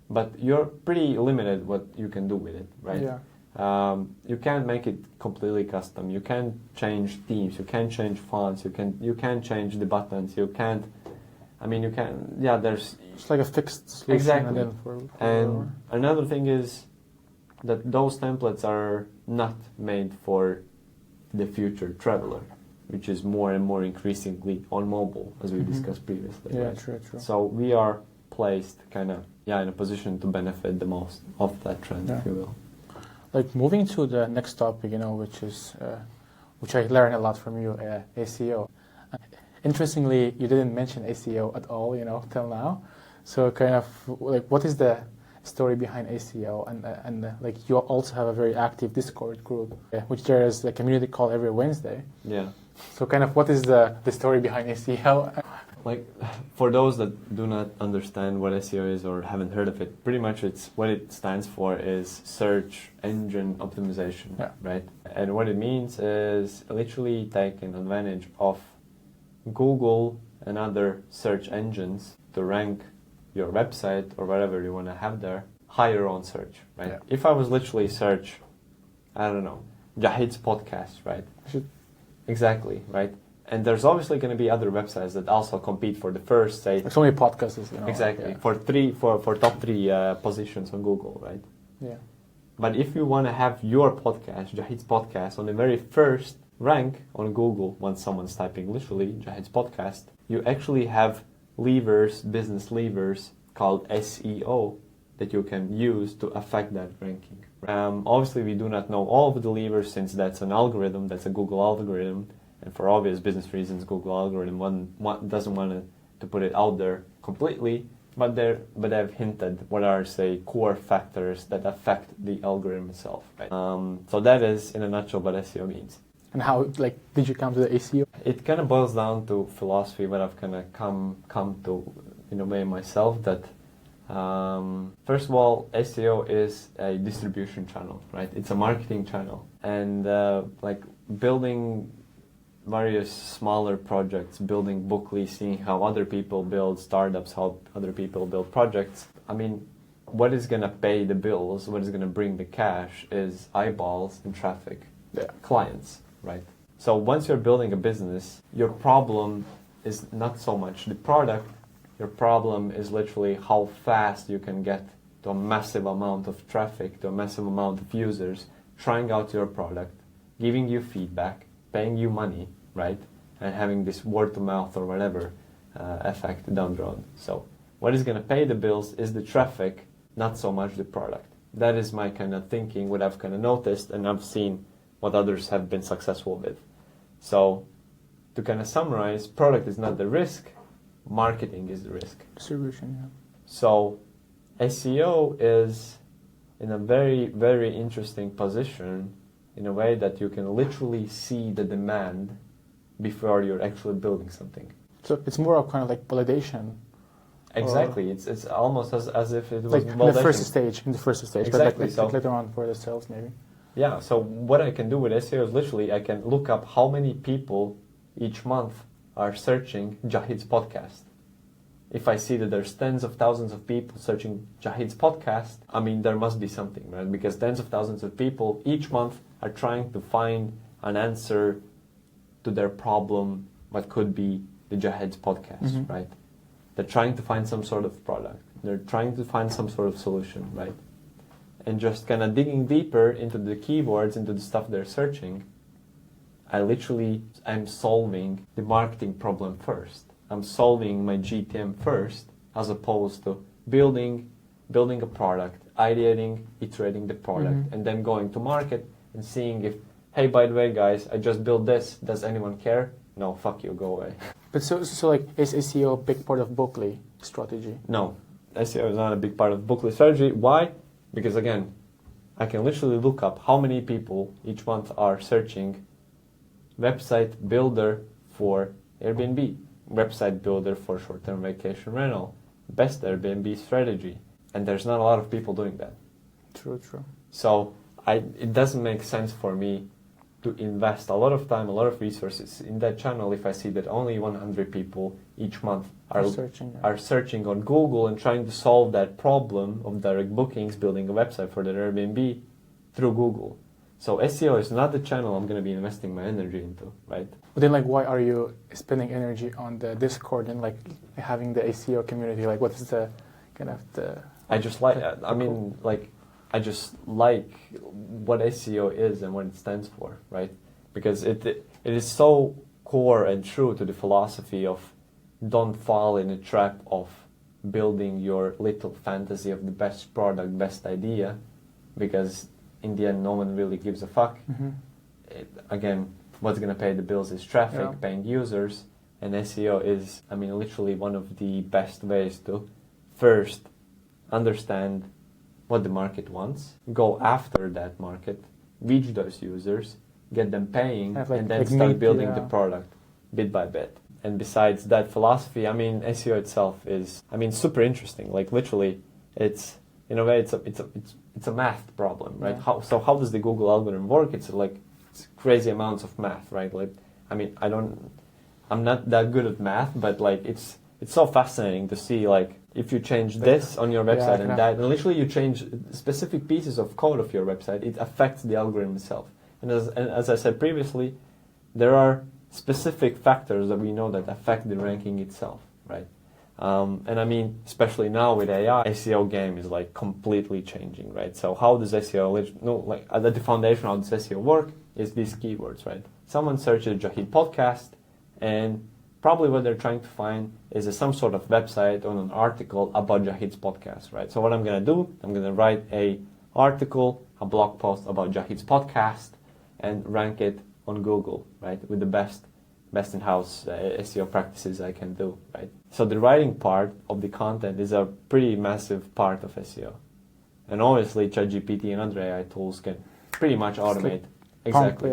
[SPEAKER 2] But you're pretty limited what you can do with it, right?
[SPEAKER 1] Yeah.
[SPEAKER 2] You can't make it completely custom. You can't change themes. You can't change fonts. You can't change the buttons. You can't. You can. Yeah, there's.
[SPEAKER 1] It's like a fixed solution.
[SPEAKER 2] Exactly.
[SPEAKER 1] And
[SPEAKER 2] another thing is that those templates are not made for the future traveler, which is more and more increasingly on mobile, as we discussed previously.
[SPEAKER 1] Yeah,
[SPEAKER 2] right?
[SPEAKER 1] true.
[SPEAKER 2] So we are placed in a position to benefit the most of that trend, if you will.
[SPEAKER 1] Like moving to the next topic, which I learned a lot from you, SEO. Interestingly, you didn't mention SEO at all, till now. So kind of like, what is the story behind SEO? And like you also have a very active Discord group, which there is a community call every Wednesday.
[SPEAKER 2] Yeah.
[SPEAKER 1] So kind of what is the story behind SEO?
[SPEAKER 2] Like, for those that do not understand what SEO is or haven't heard of it, pretty much what it stands for is search engine optimization, right? And what it means is literally taking advantage of Google and other search engines to rank your website or whatever you want to have there higher on search, right?
[SPEAKER 1] Yeah.
[SPEAKER 2] If I was literally search, Jahid's podcast, right? Exactly, right? And there's obviously going to be other websites that also compete for the first, say...
[SPEAKER 1] Like so many podcasts,
[SPEAKER 2] Exactly, for top three positions on Google, right?
[SPEAKER 1] Yeah.
[SPEAKER 2] But if you want to have your podcast, Jahid's podcast, on the very first rank on Google, when someone's typing literally Jahid's podcast, you actually have business levers called SEO that you can use to affect that ranking. Obviously, we do not know all of the levers since that's an algorithm, that's a Google algorithm, and for obvious business reasons, Google algorithm doesn't want to put it out there completely, but they've hinted what are, say, core factors that affect the algorithm itself. Right? So that is, in a nutshell, what SEO means.
[SPEAKER 1] And how, did you come to the SEO?
[SPEAKER 2] It kind of boils down to philosophy, what I've kind of come to, in a way, myself, that first of all, SEO is a distribution channel, right? It's a marketing channel. And building various smaller projects, building Booklee, seeing how other people build startups, how other people build projects. What is going to pay the bills, what is going to bring the cash is eyeballs and traffic, clients, right? So once you're building a business, your problem is not so much the product, your problem is literally how fast you can get to a massive amount of traffic, to a massive amount of users trying out your product, giving you feedback, paying you money, right? And having this word to mouth or whatever effect down the road. So what is going to pay the bills is the traffic, not so much the product. That is my kind of thinking, what I've kind of noticed, and I've seen what others have been successful with. So to kind of summarize, product is not the risk, marketing is the risk.
[SPEAKER 1] Distribution, yeah.
[SPEAKER 2] So SEO is in a very, very interesting position in a way that you can literally see the demand before you're actually building something.
[SPEAKER 1] So it's more of kind of like validation.
[SPEAKER 2] Exactly. It's almost as if it was
[SPEAKER 1] like
[SPEAKER 2] validation.
[SPEAKER 1] in the first stage.
[SPEAKER 2] Exactly.
[SPEAKER 1] But later on for the sales maybe.
[SPEAKER 2] Yeah, so what I can do with SEO is literally I can look up how many people each month are searching Jahid's podcast. If I see that there's tens of thousands of people searching Jahid's podcast, there must be something, right? Because tens of thousands of people each month are trying to find an answer to their problem, what could be the Jahid's podcast, right? They're trying to find some sort of product. They're trying to find some sort of solution, right? and just kind of digging deeper into the keywords, into the stuff they're searching, I'm solving the marketing problem first. I'm solving my GTM first, as opposed to building a product, ideating, iterating the product, and then going to market and seeing if, hey, by the way, guys, I just built this. Does anyone care? No, fuck you, go away.
[SPEAKER 1] But so like, is SEO a big part of Booklee strategy?
[SPEAKER 2] No, SEO is not a big part of Booklee strategy. Why? Because again, I can literally look up how many people each month are searching website builder for Airbnb, website builder for short-term vacation rental, best Airbnb strategy, and there's not a lot of people doing that.
[SPEAKER 1] True.
[SPEAKER 2] So it doesn't make sense for me to invest a lot of time, a lot of resources in that channel if I see that only 100 people each month are searching on Google and trying to solve that problem of direct bookings, building a website for their Airbnb through Google. So SEO is not the channel I'm going to be investing my energy into, right?
[SPEAKER 1] But then, like, why are you spending energy on the Discord and like having the SEO community? Like, what is the kind of the? I just like what SEO is and what it stands for, right? Because it is so core and true to the philosophy of don't fall in a trap of building your little fantasy of the best product, best idea, because in the end, no one really gives a fuck. Again, what's going to pay the bills is traffic, paying users, and SEO is, literally one of the best ways to first understand what the market wants, go after that market, reach those users, get them paying, and then start building the product bit by bit. And besides that philosophy, SEO itself is, super interesting. Like literally, it's in a way, it's a math problem, right? Yeah.
[SPEAKER 2] How does the Google algorithm work? It's crazy amounts of math, right? I'm not that good at math, but it's so fascinating to see if you change this on your website and that, and literally you change specific pieces of code of your website, it affects the algorithm itself. And as I said previously, there are specific factors that we know that affect the ranking itself, right? Especially now with AI, SEO game is completely changing, right? So how does SEO, at the foundation, how does SEO work is these keywords, right? Someone searches Jahid podcast, and probably what they're trying to find is some sort of website or an article about Jahid's podcast, right? So what I'm going to do, I'm going to write a blog post about Jahid's podcast and rank it on Google, right? With the best in-house SEO practices I can do, right? So the writing part of the content is a pretty massive part of SEO. And obviously ChatGPT and other AI tools can pretty much automate. Exactly.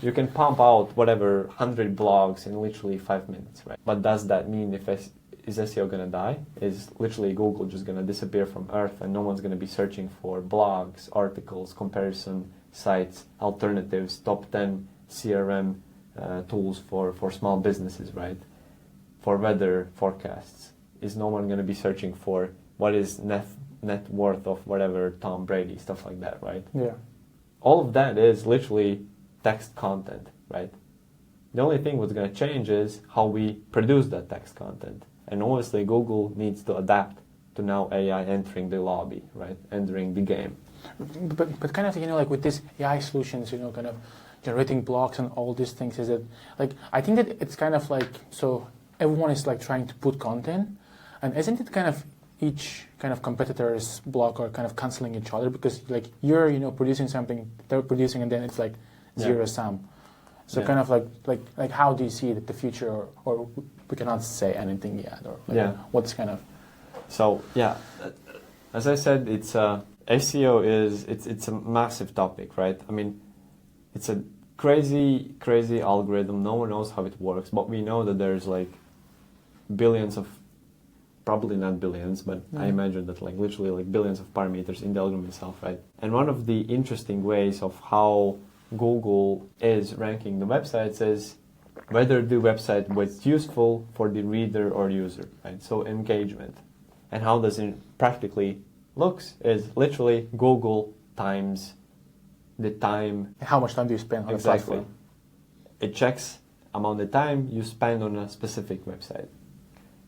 [SPEAKER 2] You can pump out whatever 100 blogs in literally 5 minutes, right? But does that mean is SEO going to die? Is literally Google just going to disappear from Earth and no one's going to be searching for blogs, articles, comparison sites, alternatives, top 10 CRM tools for small businesses, right? For weather forecasts. Is no one going to be searching for what is net worth of whatever Tom Brady, stuff like that, right?
[SPEAKER 1] Yeah.
[SPEAKER 2] All of that is literally text content, right? The only thing what's going to change is how we produce that text content. And obviously Google needs to adapt to now AI entering the lobby, right? Entering the game.
[SPEAKER 1] But kind of, with these AI solutions, kind of generating blocks and all these things, is it I think that it's kind of so everyone is trying to put content, and isn't it kind of each kind of competitor's blog are kind of canceling each other, because you're producing something, they're producing, and then it's zero sum. So kind of like how do you see the future, or we cannot say anything yet, or what's kind of.
[SPEAKER 2] So as I said, it's SEO it's a massive topic, right? It's a crazy algorithm. No one knows how it works, but we know that there's billions of, probably not billions, but I imagine that literally billions of parameters in the algorithm itself, right? And one of the interesting ways of how Google is ranking the websites is whether the website was useful for the reader or user, right? So engagement. And how does it practically looks is literally Google times the time.
[SPEAKER 1] How much time do you spend on
[SPEAKER 2] exactly.
[SPEAKER 1] the platform?
[SPEAKER 2] It checks amount the time you spend on a specific website.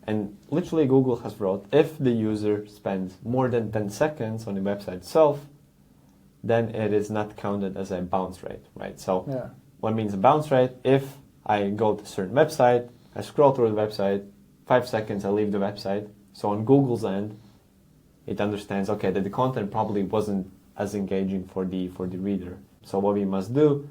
[SPEAKER 2] And literally Google has wrote, if the user spends more than 10 seconds on the website itself, then it is not counted as a bounce rate, right? So
[SPEAKER 1] Yeah.
[SPEAKER 2] what means a bounce rate? If I go to a certain website, I scroll through the website, 5 seconds, I leave the website. So on Google's end, it understands, okay, that the content probably wasn't as engaging for the reader. So what we must do,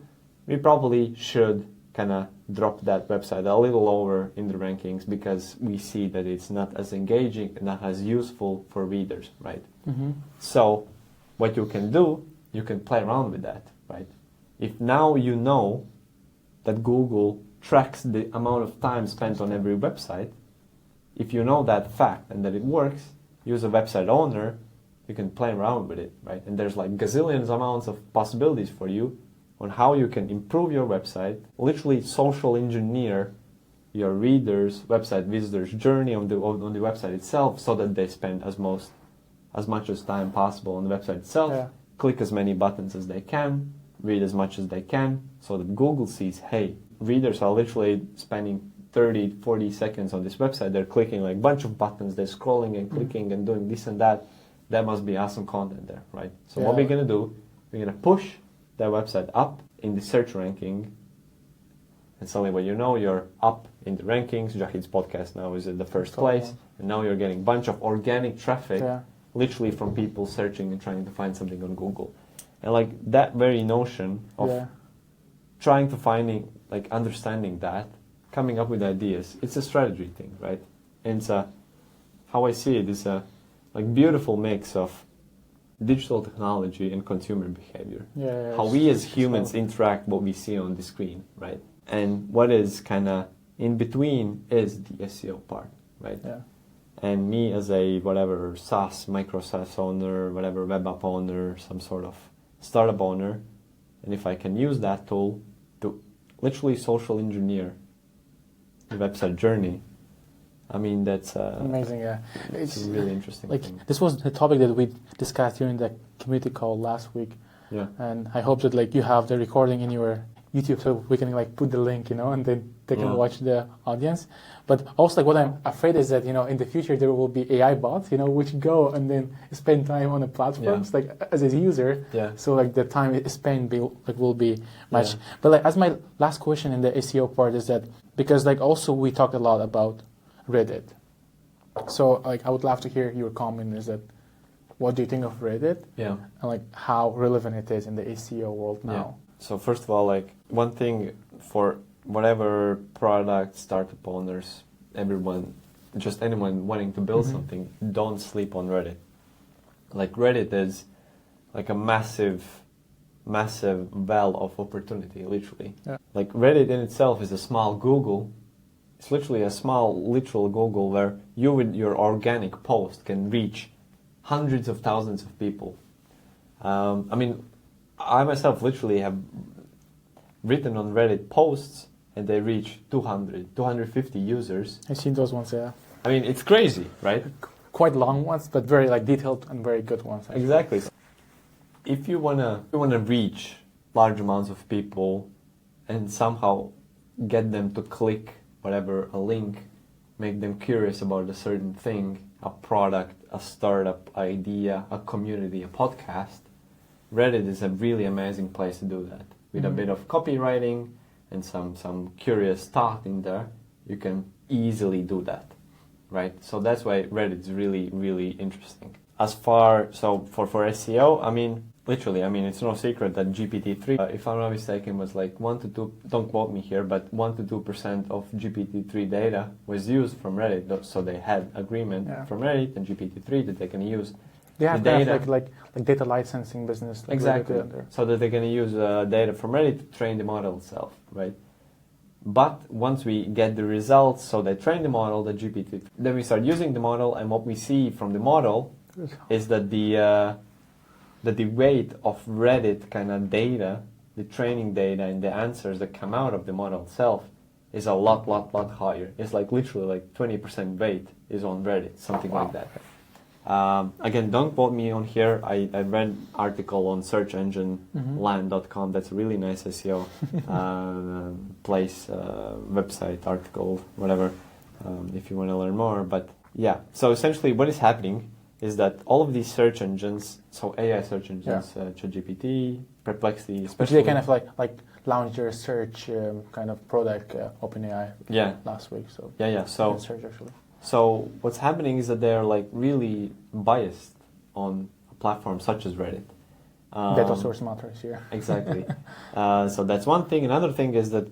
[SPEAKER 2] we probably should kind of drop that website a little lower in the rankings because we see that it's not as engaging and not as useful for readers, right?
[SPEAKER 1] Mm-hmm.
[SPEAKER 2] So what you can do, you can play around with that, right? If now you know that Google tracks the amount of time spent on every website, if you know that fact and that it works, you as a website owner, you can play around with it, right? And there's like gazillions amounts of possibilities for you on how you can improve your website, literally social engineer your readers, website visitors' journey on the website itself so that they spend as much as time possible on the website itself,
[SPEAKER 1] Yeah.
[SPEAKER 2] click as many buttons as they can, read as much as they can, so that Google sees, hey, readers are literally spending 30, 40 seconds on this website. They're clicking like a bunch of buttons, they're scrolling and clicking and doing this and that. That must be awesome content there, right? So what we're going to do, we're going to push that website up in the search ranking. And suddenly when you know you're up in the rankings, Jahid's podcast now is at the first place, and now you're getting a bunch of organic traffic, literally from people searching and trying to find something on Google. And like that very notion of trying to finding, like understanding that, coming up with ideas, it's a strategy thing, right? And it's how I see it is a like beautiful mix of digital technology and consumer behavior. How we as humans interact what we see on the screen, right? And what is kind of in between is the SEO part, right?
[SPEAKER 1] Yeah.
[SPEAKER 2] And me as a whatever SaaS, micro SaaS owner, whatever web app owner, some sort of startup owner, and if I can use that tool to literally social engineer the website journey, I mean, that's
[SPEAKER 1] amazing. Yeah,
[SPEAKER 2] it's a really interesting thing.
[SPEAKER 1] This was the topic that we discussed during the community call last week.
[SPEAKER 2] Yeah.
[SPEAKER 1] And I hope that like you have the recording in your YouTube so we can like put the link, and then they can watch the audience. But also like what I'm afraid is that, in the future there will be AI bots, which go and then spend time on the platforms like as a user.
[SPEAKER 2] Yeah.
[SPEAKER 1] So like the time spent will be much. But like as my last question in the SEO part is that because like also we talked a lot about Reddit. So like I would love to hear your comment is that what do you think of Reddit?
[SPEAKER 2] Yeah.
[SPEAKER 1] And like how relevant it is in the SEO world now.
[SPEAKER 2] Yeah. So first of all, like one thing for whatever product, startup owners, everyone, just anyone wanting to build something, don't sleep on Reddit. Like Reddit is like a massive well of opportunity, literally.
[SPEAKER 1] Yeah.
[SPEAKER 2] Like Reddit in itself is a small Google. It's literally a small literal Google where you with your organic post can reach hundreds of thousands of people. I mean, I myself literally have written on Reddit posts and they reach 200, 250 users.
[SPEAKER 1] I've seen those ones, yeah.
[SPEAKER 2] I mean, it's crazy, right?
[SPEAKER 1] Quite long ones, but very like detailed and very good ones. Actually.
[SPEAKER 2] Exactly. If you wanna reach large amounts of people and somehow get them to click whatever, a link, make them curious about a certain thing, a product, a startup idea, a community, a podcast, Reddit is a really amazing place to do that. With a bit of copywriting and some curious thought in there, you can easily do that, right? So that's why Reddit is really, really interesting. For SEO, I mean, literally, it's no secret that GPT-3, if I'm not mistaken, was like 1 to 2, don't quote me here, but 1 to 2% of GPT-3 data was used from Reddit. So they had agreement from Reddit and GPT-3 that they can use
[SPEAKER 1] they have
[SPEAKER 2] the
[SPEAKER 1] to
[SPEAKER 2] data.
[SPEAKER 1] have like data licensing business. Like
[SPEAKER 2] Exactly.
[SPEAKER 1] Really
[SPEAKER 2] So that they can use data from Reddit to train the model itself, right? But once we get the results, so they train the model, the GPT, then we start using the model, and what we see from the model is that the weight of Reddit kind of data, the training data and the answers that come out of the model itself is a lot higher. It's like literally like 20% weight is on Reddit, something like that. Again, don't quote me on here. I read an article on searchengineland.com. That's a really nice SEO place, website, article, whatever, if you want to learn more. But yeah, so essentially what is happening is that all of these search engines, so AI search engines, ChatGPT, Perplexity,
[SPEAKER 1] Which
[SPEAKER 2] especially...
[SPEAKER 1] they kind of like launched their search kind of product, OpenAI, last week. So
[SPEAKER 2] So
[SPEAKER 1] search actually.
[SPEAKER 2] So what's happening is that they're like really biased on a platform such as Reddit.
[SPEAKER 1] Data source matters here.
[SPEAKER 2] Exactly. So that's one thing. Another thing is that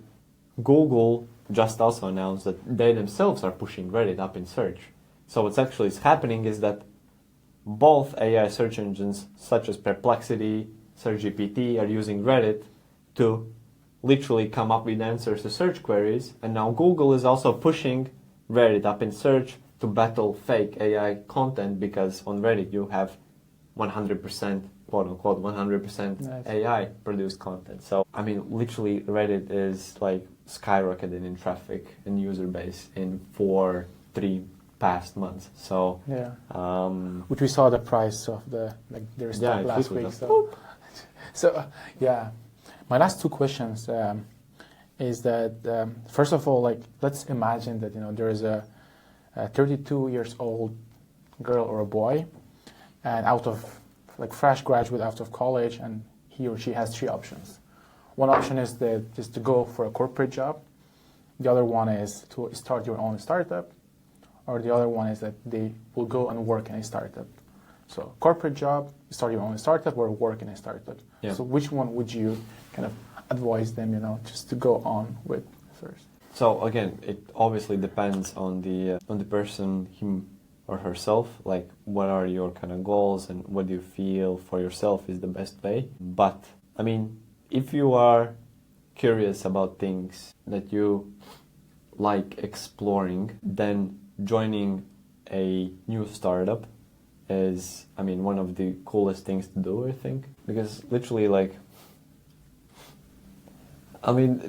[SPEAKER 2] Google just also announced that they themselves are pushing Reddit up in search. So what's actually is happening is that both AI search engines such as Perplexity, SearchGPT are using Reddit to literally come up with answers to search queries, and now Google is also pushing Reddit up in search to battle fake AI content, because on Reddit you have 100%, quote unquote, 100% AI produced content. So, I mean, literally Reddit is like skyrocketed in traffic and user base in 3 past months. So,
[SPEAKER 1] which we saw the price of their stock last week. So, my last two questions is that first of all, like, let's imagine that there is a 32 years old girl or a boy, and fresh graduate out of college, and he or she has 3 options. One option is to go for a corporate job. The other one is to start your own startup, or the other one is that they will go and work in a startup. So corporate job, start your own startup, or work in a startup.
[SPEAKER 2] Yeah.
[SPEAKER 1] So which one would you kind of advise them, just to go on with first?
[SPEAKER 2] So again, it obviously depends on the person, him or herself. Like, what are your kind of goals and what do you feel for yourself is the best way. But I mean, if you are curious about things that you like exploring, then joining a new startup is, I mean, one of the coolest things to do, I think, because literally, like, I mean,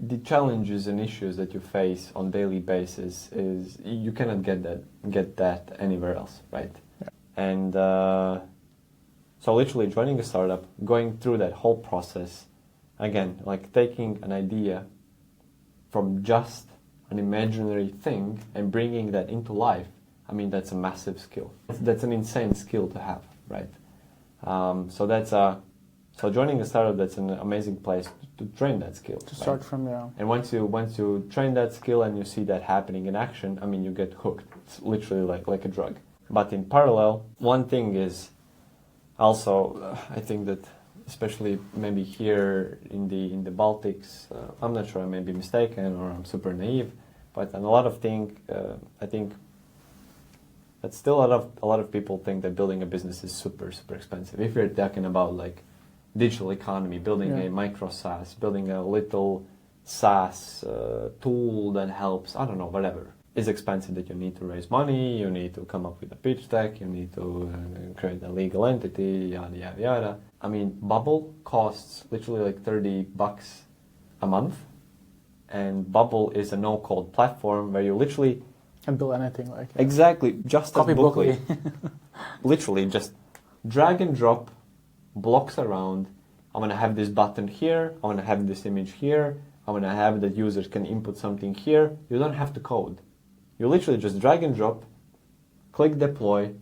[SPEAKER 2] the challenges and issues that you face on daily basis is you cannot get that anywhere else, right?
[SPEAKER 1] Yeah.
[SPEAKER 2] And so literally joining a startup, going through that whole process, again, like taking an idea from just an imaginary thing and bringing that into life, I mean, that's a massive skill. That's an insane skill to have, right? So joining a startup, that's an amazing place to train that skill.
[SPEAKER 1] To start from,
[SPEAKER 2] And once you train that skill and you see that happening in action, I mean, you get hooked. It's literally like a drug. But in parallel, one thing is also, I think that especially maybe here in the Baltics, I'm not sure, I may be mistaken or I'm super naive, but in a lot of things, I think that still a lot of people think that building a business is super, super expensive. If you're talking about like digital economy, building a micro SaaS, building a little SaaS tool that helps, I don't know, whatever, is expensive, that you need to raise money, you need to come up with a pitch deck, you need to create a legal entity, yada, yada, yada. I mean, Bubble costs literally like $30 a month, and Bubble is a no-code platform where you literally
[SPEAKER 1] can build anything like
[SPEAKER 2] exactly, just
[SPEAKER 1] copy
[SPEAKER 2] as Booklee.
[SPEAKER 1] Booklee.
[SPEAKER 2] Literally just drag and drop blocks around. I'm going to have this button here, I'm going to have this image here, I'm going to have that users can input something here. You don't have to code. You literally just drag and drop, click deploy,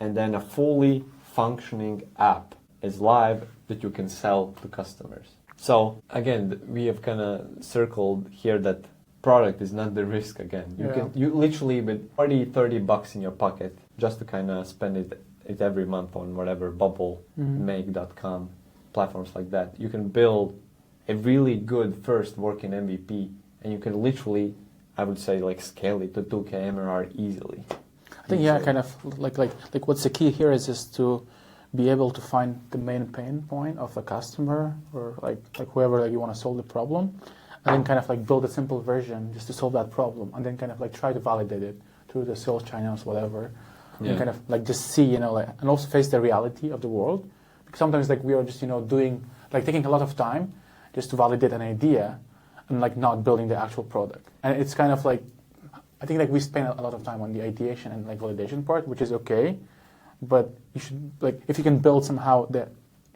[SPEAKER 2] and then a fully functioning app is live that you can sell to customers. So again, we have kind of circled here that product is not the risk again. You literally with $30 in your pocket just to kind of spend it every month on whatever Bubble, make.com, platforms like that. You can build a really good first working MVP, and you can literally, I would say, like scale it to 2K MRR easily.
[SPEAKER 1] I think kind of like what's the key here is just to be able to find the main pain point of a customer or like whoever you want to solve the problem, and then kind of like build a simple version just to solve that problem, and then kind of like try to validate it through the sales channels, whatever, and kind of like just see, and also face the reality of the world. Because sometimes like we are just doing like taking a lot of time just to validate an idea and like not building the actual product. And it's kind of like, I think like we spend a lot of time on the ideation and like validation part, which is okay, but you should like, if you can build somehow the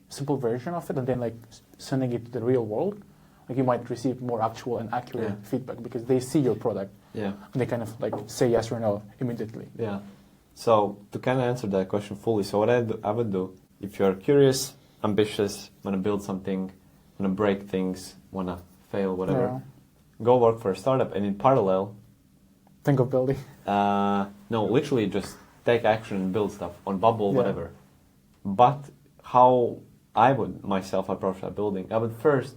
[SPEAKER 1] simple version of it and then like sending it to the real world, like you might receive more actual and accurate feedback because they see your product and they kind of like say yes or no immediately.
[SPEAKER 2] Yeah. So to kind of answer that question fully, so what I would do, if you're curious, ambitious, want to build something, want to break things, want to fail, whatever, go work for a startup, and in parallel,
[SPEAKER 1] think of building.
[SPEAKER 2] No, literally just take action and build stuff on Bubble, whatever. But how I would myself approach that building, I would first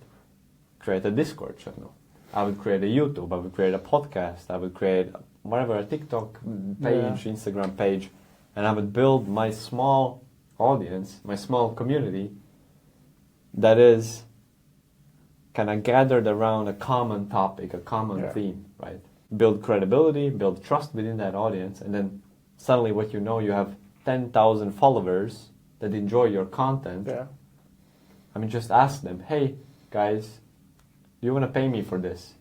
[SPEAKER 2] create a Discord channel. I would create a YouTube, I would create a podcast, I would create whatever, a TikTok page, Instagram page, and I would build my small audience, my small community that is kind of gathered around a common topic, a common theme, right? Build credibility, build trust within that audience, and then suddenly what you know, you have 10,000 followers that enjoy your content.
[SPEAKER 1] Yeah.
[SPEAKER 2] I mean, just ask them, hey, guys, do you want to pay me for this?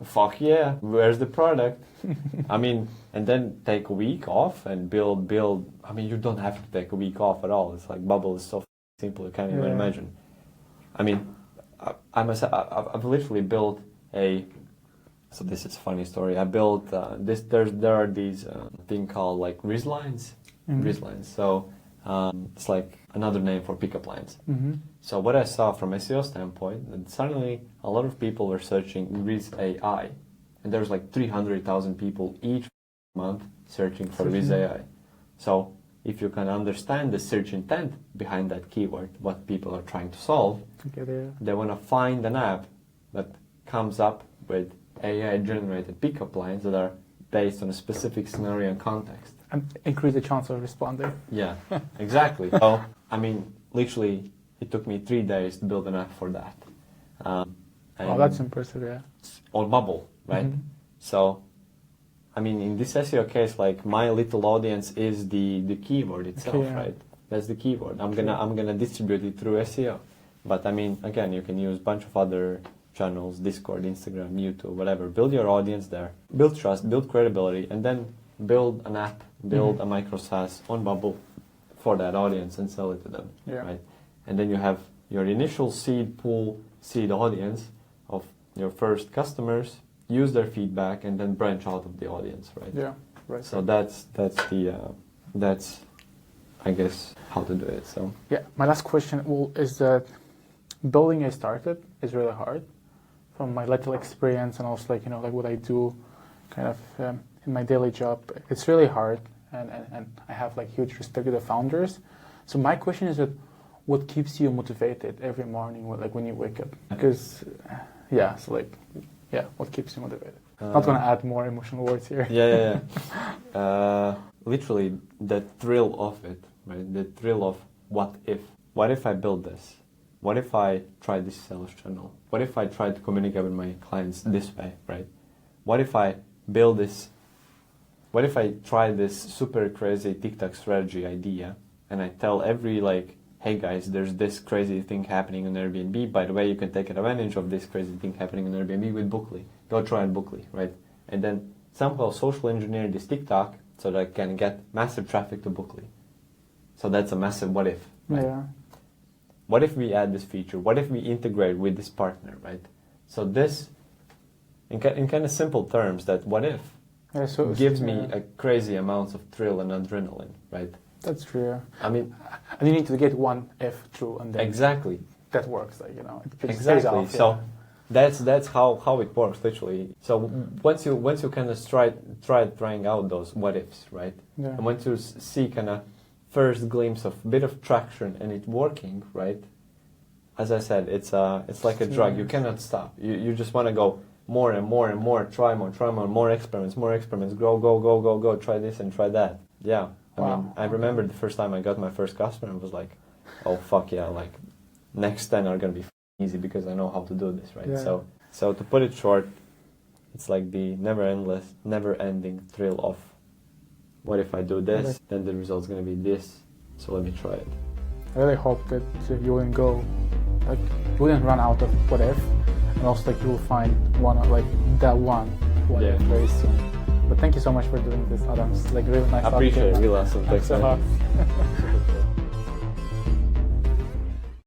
[SPEAKER 2] Fuck yeah, where's the product? I mean, and then take a week off and build. I mean, you don't have to take a week off at all. It's like Bubble is so simple, you can't even imagine. I mean, I've literally built so this is a funny story. I built there are these thing called like Riz lines. So it's like another name for pickup lines. So what I saw from SEO standpoint, that suddenly a lot of people were searching Riz AI, and there's like 300,000 people each month searching for Riz AI. So if you can understand the search intent behind that keyword, what people are trying to solve, they want to find an app that comes up with AI-generated pickup lines that are based on a specific scenario and context.
[SPEAKER 1] And increase the chance of responding.
[SPEAKER 2] Yeah, exactly. So, I mean, literally, it took me 3 days to build an app for that.
[SPEAKER 1] That's impressive, yeah.
[SPEAKER 2] On Bubble, right? So, I mean, in this SEO case, like my little audience is the keyword itself, right? That's the keyword. I'm gonna distribute it through SEO. But I mean, again, you can use a bunch of other channels, Discord, Instagram, YouTube, whatever. Build your audience there. Build trust, build credibility, and then build an app, build a micro SaaS on Bubble for that audience and sell it to them, right? And then you have your initial seed pool, seed audience of your first customers, use their feedback, and then branch out of the audience, right?
[SPEAKER 1] Yeah, right.
[SPEAKER 2] So that's I guess how to do it. So
[SPEAKER 1] yeah, my last question is that building a startup is really hard. From my little experience and also like what I do, kind of in my daily job, it's really hard, and I have like huge respect to the founders. So my question is that what keeps you motivated every morning, like when you wake up? Because what keeps you motivated? Not gonna add more emotional words here.
[SPEAKER 2] Literally the thrill of it, right? The thrill of what if I build this? What if I try this sales channel? What if I try to communicate with my clients this way, right? What if I build this? What if I try this super crazy TikTok strategy idea and I tell every hey guys, there's this crazy thing happening on Airbnb. By the way, you can take advantage of this crazy thing happening on Airbnb with Booklee. Go try it Booklee, right? And then somehow social engineer this TikTok so that I can get massive traffic to Booklee. So that's a massive what if, right?
[SPEAKER 1] Yeah.
[SPEAKER 2] What if we add this feature? What if we integrate with this partner, right? So this, in kind of simple terms, that what if gives me a crazy amount of thrill and adrenaline, right?
[SPEAKER 1] That's true.
[SPEAKER 2] I mean,
[SPEAKER 1] and you need to get one if true, and then
[SPEAKER 2] exactly
[SPEAKER 1] that works. It just
[SPEAKER 2] exactly.
[SPEAKER 1] stays off,
[SPEAKER 2] So that's how it works, literally. So once you kind of trying out those what ifs, right?
[SPEAKER 1] Yeah.
[SPEAKER 2] And once you see kind of first glimpse of bit of traction and it working, right? As I said, it's like a drug. You cannot stop. You just want to go more and more and more. Try more experiments, go. Try this and try that. Yeah. I mean, I remember the first time I got my first customer, I was like, oh fuck yeah, like next 10 are gonna be easy because I know how to do this, right?
[SPEAKER 1] Yeah.
[SPEAKER 2] So to put it short, it's like the never-ending thrill of what if I do this, then the result's gonna be this, so let me try it.
[SPEAKER 1] I really hope that you wouldn't you wouldn't run out of what if, and also you will find that one what if very soon. But thank you so much for doing this, Adam. It's really nice.
[SPEAKER 2] I appreciate it. Real awesome. Thanks
[SPEAKER 1] so much.